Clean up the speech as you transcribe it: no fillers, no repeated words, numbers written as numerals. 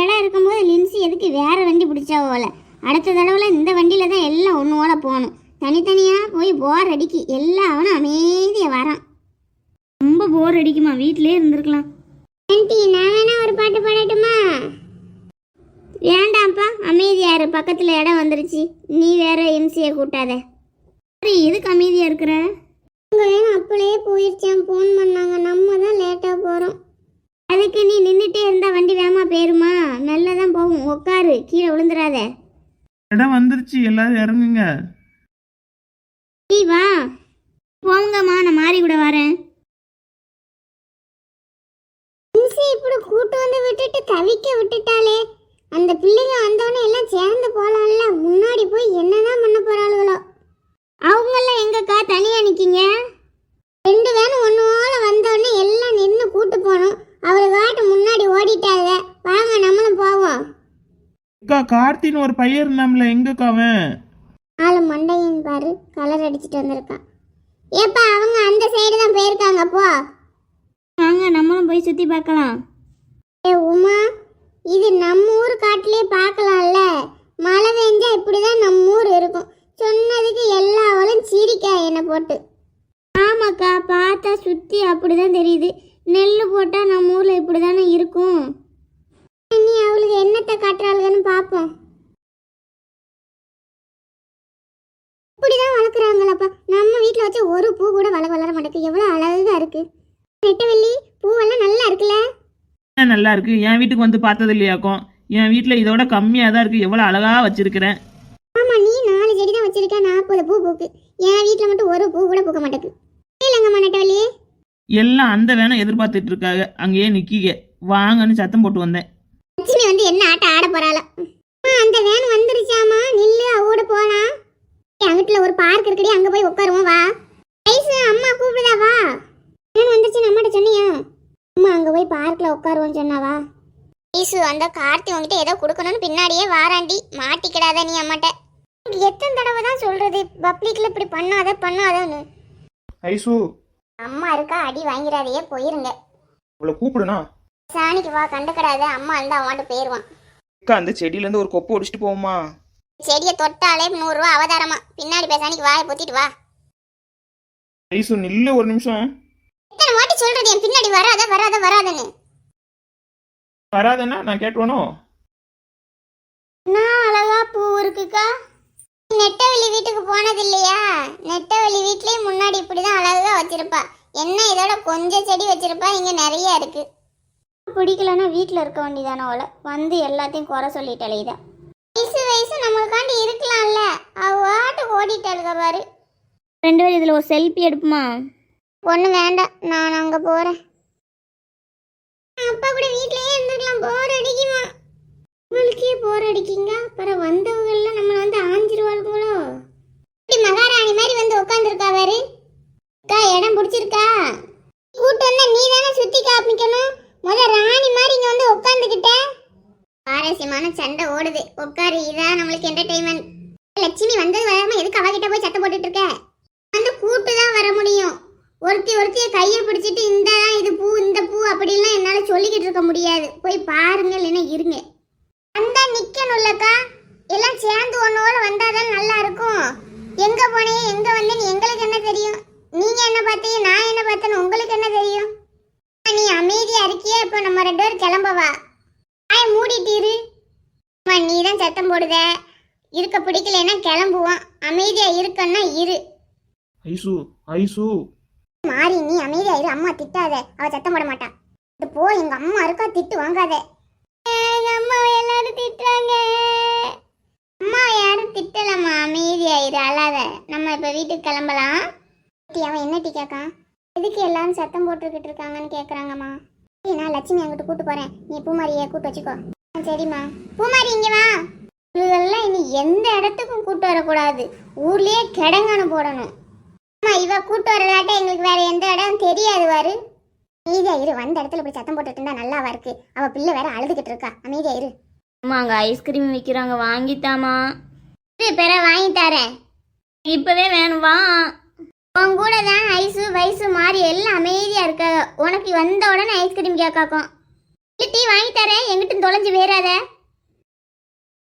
இடம் இருக்கும்போது லின்சி எதுக்கு வேற வண்டி பிடிச்சா போல. அடுத்த தடவை இந்த வண்டியில தான் எல்லாம் ஒன்னோட போகணும். தனித்தனியா போய் போர் அடிக்கி எல்லாம் அவனும் அமைதியா வரான். ரொம்ப போர் அடிக்குமா, வீட்டிலே இருந்திருக்கலாம். ஆண்டி நான் வேணா ஒரு பாட்டு பாடட்டுமா? வேண்டாம்ப்பா, அமைதியாரு, பக்கத்துல இடம் வந்துருச்சு. நீ வேற எம்சியை கூட்டாத. சரி, எதுக்கு அமைதியா இருக்கிற? உங்க வேணும் அப்பளே போயிருச்சான், ஃபோன் பண்ணாங்க. நம்ம தான் லேட்டா போறோம். அதுக்கு நீ நின்றுட்டே இருந்தா வண்டி வேகமா போயிருமா? மெல்லதான் போகும், உட்காரு, கீழே விழுந்துடாத. இடம் வந்துருச்சு, எல்லாரும் இறங்குங்க. நீ வா போங்கம்மா, நான் மாறி கூட வரேன். இப்படி கூட்டு வந்து விட்டுட்டு தவிக்க விட்டுட்டாலே. அந்த பிள்ளைங்க வந்தோடனே எல்லாம் சேர்ந்து போலாம்ல. முன்னாடி போய் என்னதான் பண்ண போறாளுகளோ. அவங்கெல்லாம் எங்கக்கா தனியா நிக்கீங்க? 2 வேணும் ஒன்னோல வந்தோடனே எல்லாம் நின்று கூட்டு போனோம். அவளை காட்டு முன்னாடி ஓடிட்டாங்க. வாங்க நம்மளும் போவோம். அக்கா, கார்த்தின்னு ஒரு பையன் இருந்தாம்ல, எங்கக்கா அவன்? ஆளு மண்டையின் பாரு, கலர் அடிச்சுட்டு வந்திருக்கான். ஏப்பா அவங்க அந்த சைடு தான் போயிருக்காங்க, போ. வாங்க நம்மளும் போய் சுத்தி பார்க்கலாம். ஏ உமா, இது நம்ம ஊர் காட்டிலே பார்க்கலாம்ல. மழை பெஞ்சா இப்படிதான் நம்ம ஊர் இருக்கும். சொன்னதுக்கு எல்லாவளும் சீரிக்கா என்ன போட்டு. ஆமாக்கா, பார்த்தா சுத்தி அப்படிதான் தெரியுது. நெல் போட்டா நம்ம ஊர்ல இப்படிதானே இருக்கும். நீ அவளுக்கு என்னத்தை காட்டுறாளுன்னு பார்ப்போம். இப்படிதான் வளர்க்குறாங்களாப்பா. நம்ம வீட்டில் வச்ச ஒரு பூ கூட வளர மாட்டேங்குது. எவ்வளோ அழகா இருக்கு. நெட்டவள்ளி, பூவெல்லாம் நல்லா இருக்குல்ல? நல்லா இருக்கு. என் வீட்டுக்கு வந்து பார்த்தது இல்லையாக்கும்? என் வீட்டில் இதோட கம்மியாக தான் இருக்கு. எவ்வளோ அழகா வச்சிருக்கிறேன். ஆமா, நீ 4 செடி தான் வச்சிருக்க, 40 பூ பூக்கு. என் வீட்டில் மட்டும் ஒரு பூ கூட பூக்க மாட்டேங்குது. இல்லைங்கம்மா நெட்டவள்ளி. எல்லாம் அந்த வேணும் எதிர்பார்த்துட்டு இருக்காங்க. அங்கேயே நிக்கிக, வாங்கன்னு சத்தம் போட்டு வந்தேன். லட்சுமி வந்து என்ன ஆட்ட ஆட போறாள? அந்த வேன் வந்துருச்சாமா, நில்லு, அவட போலாம். அங்கிட்டுல ஒரு பார்க் இருக்குடி, அங்க போய் உட்காருவோம், வா. ஐசு, அம்மா கூப்பிடுதா, வா. வேன் வந்துருச்சு, நம்மகிட்ட சொன்னியா? அம்மா அங்க போய் பார்க்ல உட்காருவோம் சொன்னாவா? ஐசு, அந்த கார்த்தி உங்ககிட்ட ஏதோ கொடுக்கணும்னு பின்னாடியே வாராண்டி, மாட்டிக்கிடாத நீ அம்மாட்ட. எத்தனை தடவை தான் சொல்றது, பப்ளிக்ல இப்படி பண்ணாதன்னு. ஐசு, அம்மா இருக்கா, அடி வாங்கிறாதையே, போயிருங்க. இவ்வளோ கூப்பிடுனா? சாணிக்கு வா, கண்டுக்கிடாத. அம்மா இருந்தா அவன்ட்டு போயிருவான். அந்த செடியிலேருந்து ஒரு கொப்பு ஒடிச்சிட்டு போவோமா? செடியை தொட்டாலே 100 ரூபா அவதாரமா. பின்னாடி பேசானிக்கு வாயை பொத்திட்டு வா. ஐசு நில்லு ஒரு நிமிஷம். எத்தனை வாட்டி சொல்றது என் பின்னாடி வராதன்னு? வராதன்னா நான் கேட்டுவானோ? நான் அழகா பூ இருக்குக்கா. நெட்டவள்ளி வீட்டுக்கு போனது இல்லையா? நெட்டவள்ளி வீட்லயே முன்னாடி இப்படிதான் அழகா வச்சிருப்பா. என்ன இதோட கொஞ்சம் செடி வச்சிருப்பா, இங்க நிறைய இருக்கு. பிடிக்கலன்னா வீட்டுல இருக்க வேண்டியதானே. அவளை வந்து எல்லாத்தையும் குறை சொல்லிட்டு அழைதா. வயசு நம்மளுக்காண்டி இருக்கலாம்ல. அவாட்டு ஓடிட்டாளுக பாரு. 2 பேரும் இதுல ஒரு செல்ஃபி எடுப்புமா? ஒண்ணு வேண்டாம், நான் அங்க போறேன். அப்பா கூட வீட்லயே இருந்துக்கலாம், போர் அடிக்குமா? உங்களுக்கே போர் அடிக்குங்க, அப்புறம் வந்தவங்க எல்லாம் நம்மள வந்து ஆஞ்சிருவாளுங்களோ. இப்படி மகாராணி மாதிரி வந்து உட்காந்துருக்கா பாரு. அக்கா, இடம் பிடிச்சிருக்கா? கூட்டு வந்தா நீ தானே சுத்தி காமிக்கணும். ராணி மாதிரி இங்க வந்து உட்காந்துக்கிட்ட. சுவாரஸ்யமான சண்டை ஓடுது, உட்காரு. இதான் நம்மளுக்கு என்டர்டைன்மெண்ட். லட்சுமி வந்தது வராம எதுக்கு அவகிட்ட போய் சத்தம் போட்டுட்டு இருக்க? அந்த கூட்டு தான் வர முடியும். ஒருத்திய கையை பிடிச்சிட்டு இந்த இது பூ இந்த பூ அப்படிலாம் என்னால சொல்லிக்கிட்டு இருக்க முடியாது. போய் பாருங்க, இல்லைன்னா இருங்க. அந்த நிக்கணும்லக்கா, எல்லாம் சேர்ந்து ஒன்னோட வந்தாதான் நல்லா இருக்கும். எங்க போனே எங்க வந்தேன்னு எங்களுக்கு என்ன தெரியும்? நீங்க என்ன பார்த்தீங்க, நான் என்ன பார்த்தேன்னு உங்களுக்கு என்ன தெரியும்? நீ அமைதியா இருக்கியே. இப்போ நம்ம 2 பேரும் கிளம்பவா? மூடிட்டு நீ தான் சத்தம் போடுத. இருக்க பிடிக்கலன்னா கிளம்புவான். அமைதியா இருக்கன்னா இரு. ஐசு, ஐசு மாறி, நீ அமைதியா இரு. அம்மா திட்டாத, அவ சத்தம் போட மாட்டா. இது போ, எங்க அம்மா இருக்கா, திட்டு வாங்காத. எங்க அம்மாவை எல்லாரும் திட்டுறாங்க. அம்மாவை யாரும் திட்டலம்மா, அமைதியா இரு, அழாத. நம்ம இப்ப வீட்டுக்கு கிளம்பலாம். அவன் என்ன டீ கேட்கான்? எதுக்கு எல்லாரும் சத்தம் போட்டுக்கிட்டு இருக்காங்கன்னு கேக்குறாங்கம்மா. நான் லட்சுமி அங்கிட்டு கூட்டு போறேன், நீ பூமாரியை கூட்டு வச்சுக்கோ. சரிம்மா. பூமாரி இங்க வா. இவங்கெல்லாம் இனி எந்த இடத்துக்கும் கூட்டு வரக்கூடாது. ஊர்லயே கிடங்கானு போடணும். அம்மா, இவ கூட்டு வரலாட்ட எங்களுக்கு வேற எந்த இடம் தெரியாது வாரு. அமைதியா இரு. வந்த இடத்துல இப்படி சத்தம் போட்டுட்டு இருந்தா நல்லாவா இருக்கு? அவ பிள்ளை வேற அழுதுகிட்டு இருக்கா. அமைதியா இரு. அம்மா, அங்க ஐஸ்கிரீம் விற்கிறாங்க, வாங்கித்தாமா. பெற வாங்கி தரேன், இப்பவே வேணும், வா. உன் கூட தான் ஐசு வயசு மாறி எல்லாம் அமைதியா இருக்க. உனக்கு வந்த உடனே ஐஸ்கிரீம் கேட்காக்கும். இல்ல டீ வாங்கி தரேன், எங்கிட்ட தொலைஞ்சு வேறாத.